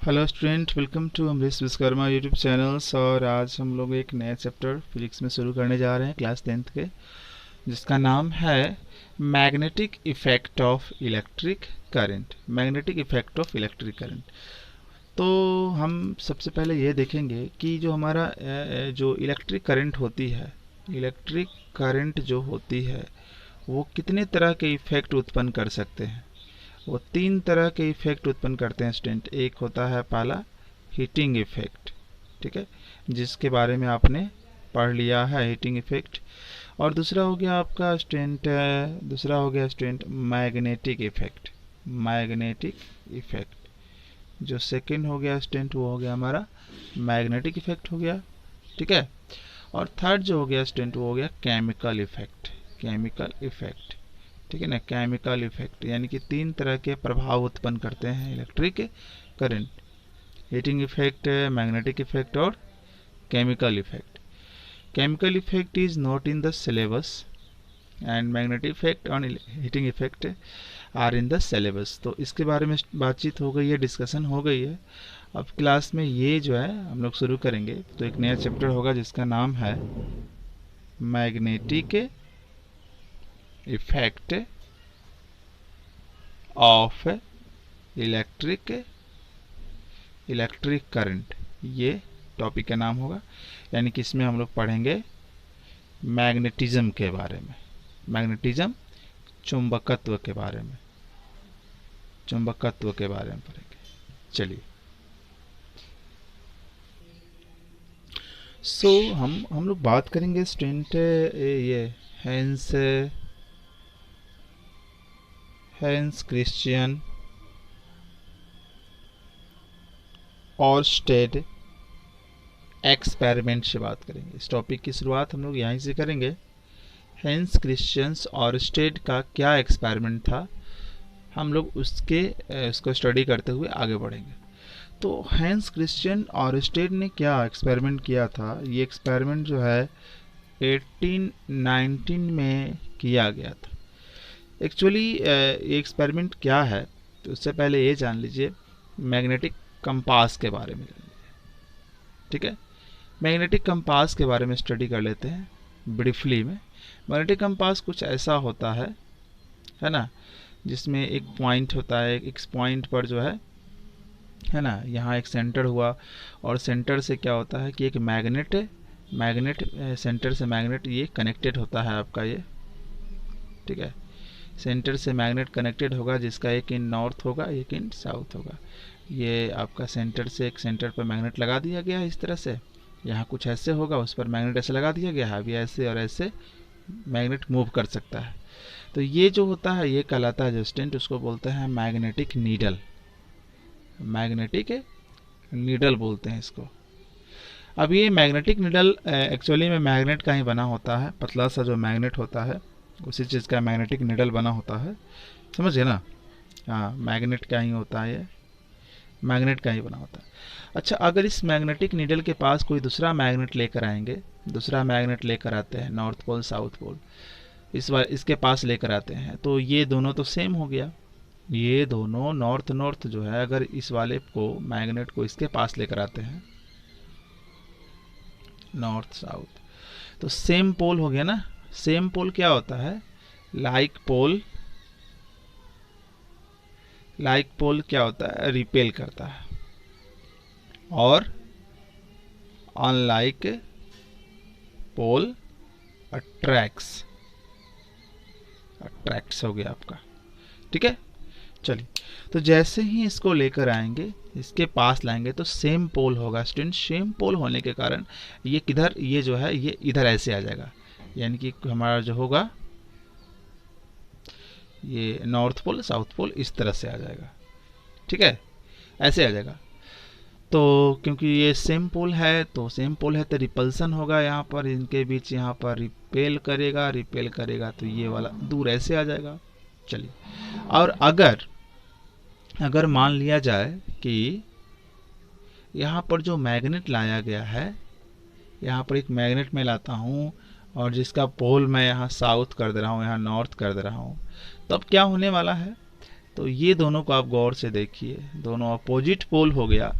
Hello student, welcome to Amrish Vishwakarma YouTube channels. और आज हम लोग एक नया चैप्टर फिजिक्स में शुरू करने जा रहे हैं क्लास 10th के, जिसका नाम है magnetic effect of electric current. Magnetic effect of electric current. तो हम सबसे पहले ये देखेंगे कि जो हमारा जो इलेक्ट्रिक करंट होती है, इलेक्ट्रिक करंट जो होती है वो कितने तरह के इफेक्ट उत्पन्न कर सकते हैं। वो 3 तरह के इफेक्ट उत्पन्न करते हैं स्टूडेंट। एक होता है पहला हीटिंग इफेक्ट, ठीक है, जिसके बारे में आपने पढ़ लिया है, हीटिंग इफेक्ट। और दूसरा हो गया आपका student magnetic effect. Magnetic effect जो सेकंड हो गया स्टूडेंट, वो हो गया हमारा मैग्नेटिक इफेक्ट हो गया, ठीक है। और थर्ड जो हो गया स्टूडेंट, वो हो गया केमिकल इफेक्ट। केमिकल इफेक्ट, ठीक है ना। केमिकल इफेक्ट यानी कि 3 तरह के प्रभाव उत्पन्न करते हैं electric current. Heating effect, magnetic effect और chemical effect. Chemical effect is not in the syllabus and magnetic effect और heating effect are in the syllabus. तो इसके बारे में बातचीत हो गई है, डिस्कशन हो गई है। अब क्लास में ये जो है हम लोग शुरू करेंगे, तो एक नया चैप्टर होगा जिसका नाम है magnetic effect of electric current. ये टॉपिक का नाम होगा, यानी कि इसमें हम लोग पढ़ेंगे मैग्नेटिज्म के बारे में। मैग्नेटिज्म, चुंबकत्व के बारे में, चुंबकत्व के बारे में पढ़ेंगे। चलिए, हम लोग बात करेंगे स्टूडेंट ये हैंस क्रिश्चियन ऑरस्टेड एक्सपेरिमेंट से बात करेंगे। इस टॉपिक की शुरुआत हम लोग यहीं से करेंगे। हैंस क्रिश्चियन ऑरस्टेड का क्या एक्सपेरिमेंट था, हम लोग उसको स्टडी करते हुए आगे बढ़ेंगे। तो हैंस क्रिश्चियन ऑरस्टेड ने क्या एक्सपेरिमेंट किया था, ये एक्सपेरिमेंट जो है 1819 में किया गया था। एक्चुअली ये एक्सपेरिमेंट क्या है, तो उससे पहले ये जान लीजिए मैग्नेटिक कंपास के बारे में जान लीजिए, ठीक है। मैग्नेटिक कंपास के बारे में स्टडी कर लेते हैं ब्रीफली में। मैग्नेटिक कंपास कुछ ऐसा होता है ना, जिसमें एक पॉइंट होता है। एक पॉइंट पर जो है ना, यहाँ एक सेंटर हुआ और सेंटर से क्या होता है कि एक मैग्नेट सेंटर से मैग्नेट ये कनेक्टेड होता है आपका ये, ठीक है। सेंटर से मैग्नेट कनेक्टेड होगा, जिसका एक इन नॉर्थ होगा, एक इन साउथ होगा। ये आपका सेंटर से एक सेंटर पर मैग्नेट लगा दिया गया है इस तरह से। यहाँ कुछ ऐसे होगा, उस पर मैग्नेट ऐसे लगा दिया गया है। अभी ऐसे और ऐसे मैग्नेट मूव कर सकता है। तो ये जो होता है ये कहलाता है जस्टेंट, उसको बोलते हैं मैग्नेटिक नीडल। मैग्नेटिक नीडल बोलते हैं इसको। अब ये मैग्नेटिक नीडल एक्चुअली में मैग्नेट का ही बना होता है। पतला सा जो मैग्नेट होता है उसी चीज़ का मैग्नेटिक नीडल बना होता है, समझिए ना। हाँ, मैग्नेट का ही होता है, ये मैग्नेट का ही बना होता है। अच्छा, अगर इस मैग्नेटिक नीडल के पास कोई दूसरा मैग्नेट लेकर आएंगे, दूसरा मैग्नेट लेकर आते हैं, नॉर्थ पोल साउथ पोल, इसके पास लेकर आते हैं, तो ये दोनों तो सेम हो गया। ये दोनों नॉर्थ जो है, अगर इस वाले को मैग्नेट को इसके पास लेकर आते हैं, नॉर्थ साउथ, तो सेम पोल हो गया ना। सेम पोल क्या होता है, लाइक पोल क्या होता है, रिपेल करता है। और अनलाइक पोल अट्रैक्ट्स हो गया आपका, ठीक है। चलिए, तो जैसे ही इसको लेकर आएंगे, इसके पास लाएंगे, तो सेम पोल होगा स्टूडेंट। सेम पोल होने के कारण ये किधर, ये जो है ये इधर ऐसे आ जाएगा, यानी कि हमारा जो होगा ये नॉर्थ पोल साउथ पोल इस तरह से आ जाएगा, ठीक है, ऐसे आ जाएगा। तो क्योंकि ये सेम पोल है, तो रिपल्सन होगा यहाँ पर, इनके बीच यहाँ पर रिपेल करेगा, तो ये वाला दूर ऐसे आ जाएगा। चलिए, और अगर मान लिया जाए कि यहाँ पर जो मैग्नेट लाया गया है, यहाँ पर एक मैग्नेट मैं लाता हूँ और जिसका पोल मैं यहाँ साउथ कर दे रहा हूँ, यहाँ नॉर्थ कर दे रहा हूँ, तो अब क्या होने वाला है, तो ये दोनों को आप गौर से देखिए, दोनों अपोजिट पोल हो गया।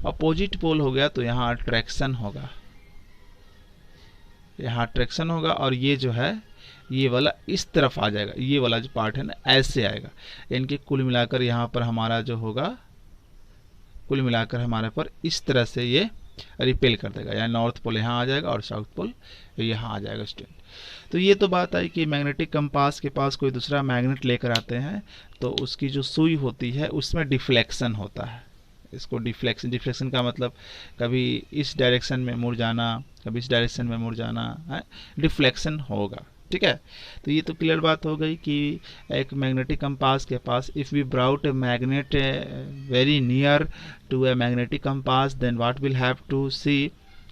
अपोजिट पोल हो गया तो यहाँ अट्रैक्शन होगा, यहाँ अट्रैक्शन होगा, और ये जो है ये वाला इस तरफ आ जाएगा, ये वाला जो पार्ट है ना ऐसे आएगा। यानी कि कुल मिलाकर यहाँ पर हमारा जो होगा, कुल मिलाकर हमारे पर इस तरह से ये रिपेल कर देगा, यानी नॉर्थ पोल यहाँ आ जाएगा और साउथ पोल यहाँ आ जाएगा स्टूडेंट। तो ये तो बात आई कि मैग्नेटिक कंपास के पास कोई दूसरा मैग्नेट लेकर आते हैं तो उसकी जो सुई होती है उसमें डिफ्लेक्शन होता है। इसको डिफ्लेक्शन का मतलब कभी इस डायरेक्शन में मुड़ जाना, कभी इस डायरेक्शन में मुड़ जाना है, डिफ्लेक्शन होगा। ठीक है, तो ये तो क्लियर बात हो गई कि एक मैग्नेटिक कंपास के पास if we brought a magnet very near to a magnetic compass then what will have to see,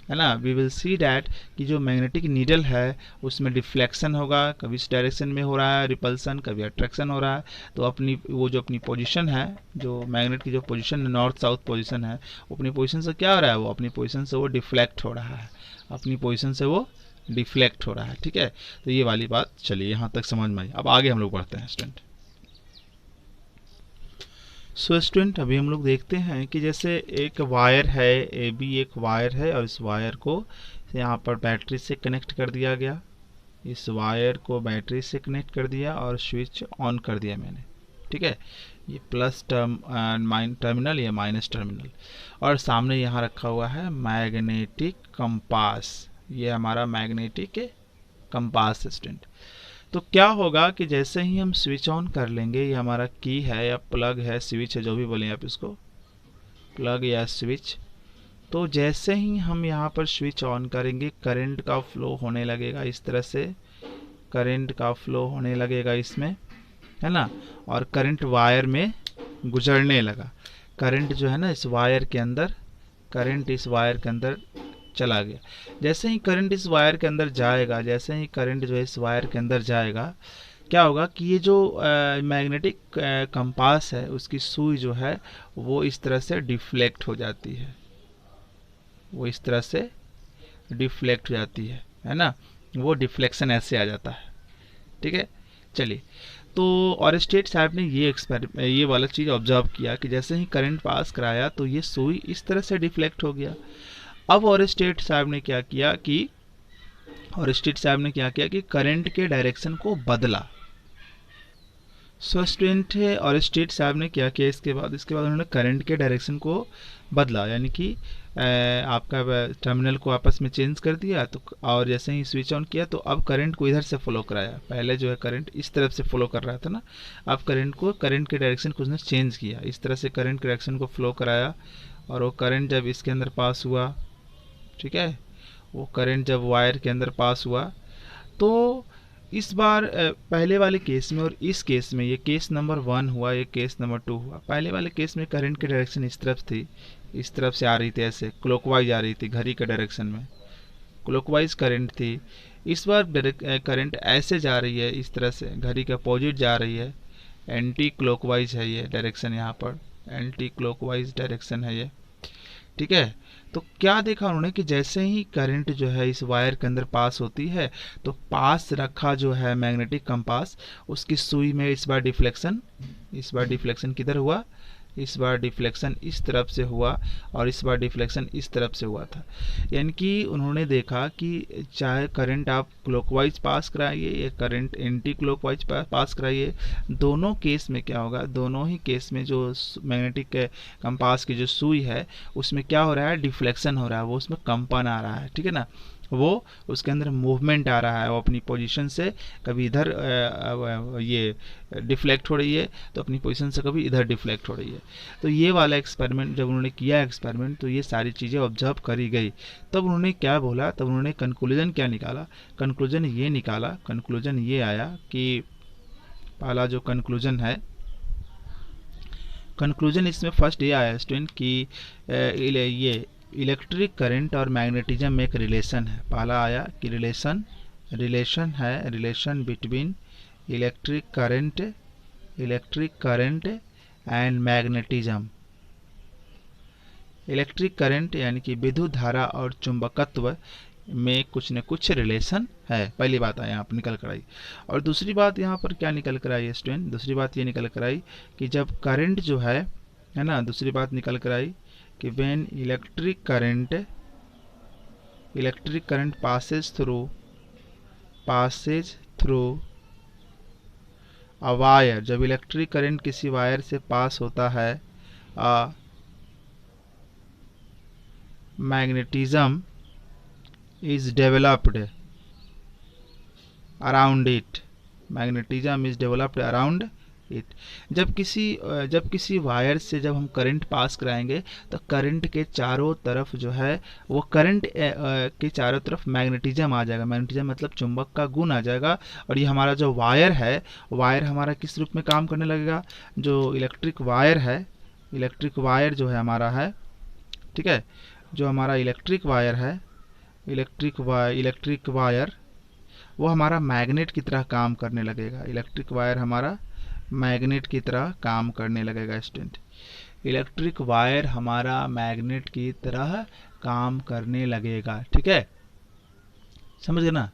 है ना, वी विल सी डैट कि जो मैग्नेटिक नीडल है उसमें डिफ्लेक्शन होगा, कभी इस डायरेक्शन में हो रहा है रिपल्सन, कभी अट्रैक्शन हो रहा है। तो अपनी वो जो अपनी पोजीशन है, जो मैग्नेट की जो पोजीशन है, नॉर्थ साउथ पोजीशन है, वो अपनी पोजीशन से क्या हो रहा है, वो अपनी पोजीशन से वो डिफ्लेक्ट हो रहा है, अपनी पोजीशन से वो डिफ्लेक्ट हो रहा है। ठीक है, तो ये वाली बात चलिए यहाँ तक समझ में आई। अब आगे हम लोग बढ़ते हैं स्टूडेंट। सो स्टूडेंट अभी हम लोग देखते हैं कि जैसे एक वायर है, ए बी एक वायर है, और इस वायर को यहाँ पर बैटरी से कनेक्ट कर दिया गया, इस वायर को बैटरी से कनेक्ट कर दिया और स्विच ऑन कर दिया मैंने। ठीक है, ये प्लस टर्मिनल, ये माइनस टर्मिनल, और सामने यहाँ रखा हुआ है मैग्नेटिक कंपास, ये हमारा मैग्नेटिक कंपास स्टूडेंट। तो क्या होगा कि जैसे ही हम स्विच ऑन कर लेंगे, ये हमारा की है या प्लग है, स्विच है, जो भी बोलें आप इसको, प्लग या स्विच, तो जैसे ही हम यहाँ पर स्विच ऑन करेंगे करंट का फ्लो होने लगेगा, इस तरह से करंट का फ्लो होने लगेगा इसमें, है ना, और करंट वायर में गुजरने लगा। करंट जो है ना इस वायर के अंदर, करंट इस वायर के अंदर चला गया। जैसे ही करंट इस वायर के अंदर जाएगा, जैसे ही करंट जो है इस वायर के अंदर जाएगा, क्या होगा कि ये जो मैग्नेटिक कंपास है उसकी सुई जो है वो इस तरह से डिफ्लेक्ट हो जाती है, वो इस तरह से डिफ्लेक्ट हो जाती है ना, वो डिफ्लेक्शन ऐसे आ जाता है। ठीक है, चलिए, तो ऑरेस्टेट साहब ने ये वाला चीज़ ऑब्जर्व किया कि जैसे ही करंट पास कराया तो ये सुई इस तरह से डिफ्लेक्ट हो गया। अब ऑरेस्टेट साहब ने क्या किया कि करंट के डायरेक्शन को बदला। सो स्टूडेंट ऑरेस्टेट साहब ने क्या किया, इसके बाद उन्होंने करंट के डायरेक्शन को बदला, यानी कि आपका टर्मिनल को आपस में चेंज कर दिया। तो और जैसे ही स्विच ऑन किया तो अब करंट को इधर से फॉलो कराया, पहले जो है करंट इस तरफ से फॉलो कर रहा था ना, अब करंट के डायरेक्शन को उसने चेंज किया, इस तरह से करंट के डायरेक्शन को फ्लो कराया, और वो करंट जब इसके अंदर पास हुआ, ठीक है, वो करंट जब वायर के अंदर पास हुआ तो इस बार पहले वाले केस में और इस केस में, ये केस नंबर 1 हुआ, ये केस नंबर 2 हुआ। पहले वाले केस में करंट की डायरेक्शन इस तरफ थी, इस तरफ से आ रही थी, ऐसे क्लॉकवाइज आ रही थी, घड़ी के डायरेक्शन में क्लॉकवाइज करंट थी। इस बार करंट ऐसे जा रही है, इस तरह से घड़ी के अपोजिट जा रही है, एंटी क्लॉकवाइज है ये डायरेक्शन, यहाँ पर एंटी क्लॉकवाइज डायरेक्शन है ये। ठीक है, तो क्या देखा उन्होंने कि जैसे ही करंट जो है इस वायर के अंदर पास होती है तो पास रखा जो है मैग्नेटिक कंपास, उसकी सुई में इस बार डिफ्लेक्शन किधर हुआ, इस बार डिफ्लेक्शन इस तरफ से हुआ, और इस बार डिफ्लेक्शन इस तरफ से हुआ था। यानी कि उन्होंने देखा कि चाहे करंट आप क्लॉकवाइज पास कराइए या करंट एंटी क्लॉकवाइज पास कराइए, दोनों केस में क्या होगा, दोनों ही केस में जो मैग्नेटिक कंपास की जो सुई है उसमें क्या हो रहा है, डिफ्लेक्शन हो रहा है, वो उसमें कंपन आ रहा है। ठीक है ना, वो उसके अंदर मूवमेंट आ रहा है, वो अपनी पोजीशन से कभी इधर ये डिफ्लेक्ट हो रही है, तो अपनी पोजीशन से कभी इधर डिफ्लेक्ट हो रही है। तो ये वाला एक्सपेरिमेंट जब उन्होंने किया तो ये सारी चीज़ें ऑब्जर्व करी गई। तब उन्होंने क्या बोला, तब उन्होंने कंक्लूजन क्या निकाला, कंक्लूजन ये आया कि पहला जो कंक्लूजन इसमें फर्स्ट ये आया स्टूडेंट कि ये इलेक्ट्रिक करंट और मैग्नेटिज्म में एक रिलेशन है। पहला आया कि relation between electric current and magnetism. Electric current यानी कि विद्युत धारा और चुंबकत्व, में कुछ न कुछ रिलेशन है। पहली बात यहाँ पर निकल कर आई। और दूसरी बात यहाँ पर क्या निकल कर आई स्टूडेंट, दूसरी बात ये निकल कर आई कि जब करंट जो है ना, दूसरी बात निकल कर आई कि when electric current Passage through a wire, जब इलेक्ट्रिक करंट किसी वायर से पास होता है, magnetism is developed around it, magnetism is developed around it. जब किसी वायर से जब हम करंट पास कराएंगे तो करंट के चारों तरफ जो है वो करंट के चारों तरफ मैग्नेटिज्म आ जाएगा। मैग्नेटिज्म मतलब चुंबक का गुण आ जाएगा। और ये हमारा जो वायर है, वायर हमारा किस रूप में काम करने लगेगा, जो इलेक्ट्रिक वायर है, इलेक्ट्रिक वायर जो है हमारा है, ठीक है, जो हमारा इलेक्ट्रिक वायर है, इलेक्ट्रिक वायर वो हमारा मैग्नेट की तरह काम करने लगेगा। इलेक्ट्रिक वायर हमारा मैग्नेट की तरह काम करने लगेगा स्टूडेंट। इलेक्ट्रिक वायर हमारा मैग्नेट की तरह काम करने लगेगा, ठीक है, समझ गए ना।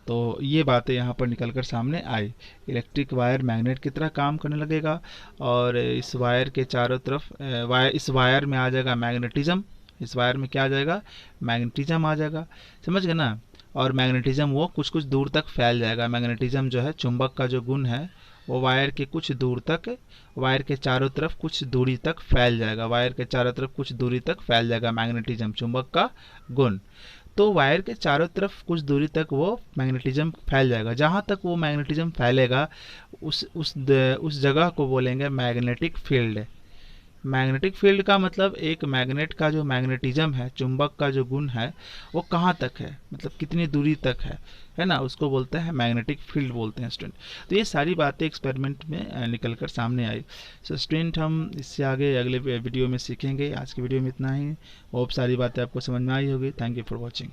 तो ये बातें यहाँ पर निकल कर सामने आई। इलेक्ट्रिक वायर मैग्नेट की तरह काम करने लगेगा और इस वायर के चारों तरफ इस वायर में आ जाएगा मैग्नेटिज्म, इस वायर में क्या आ जाएगा, मैग्नेटिज्म आ जाएगा, समझ गए ना। और मैग्नेटिज्म वो कुछ कुछ दूर तक फैल जाएगा। मैग्नेटिज्म जो है चुंबक का जो गुण है वो वायर के कुछ दूर तक, वायर के चारों तरफ कुछ दूरी तक फैल जाएगा, वायर के चारों तरफ कुछ दूरी तक फैल जाएगा मैग्नेटिज्म, चुंबक का गुण। तो वायर के चारों तरफ कुछ दूरी तक वो मैग्नेटिज्म फैल जाएगा। जहाँ तक वो मैग्नेटिज्म फैलेगा उस जगह को बोलेंगे मैग्नेटिक फील्ड। मैग्नेटिक फील्ड का मतलब एक मैग्नेट का जो मैग्नेटिज्म है, चुंबक का जो गुण है वो कहाँ तक है, मतलब कितनी दूरी तक है ना, उसको बोलते हैं मैग्नेटिक फील्ड बोलते हैं स्टूडेंट। तो ये सारी बातें एक्सपेरिमेंट में निकल कर सामने आई। सो स्टूडेंट हम इससे आगे अगले वीडियो में सीखेंगे। आज की वीडियो में इतना ही। होप सारी बातें आपको समझ में आई होगी। Thank you for watching.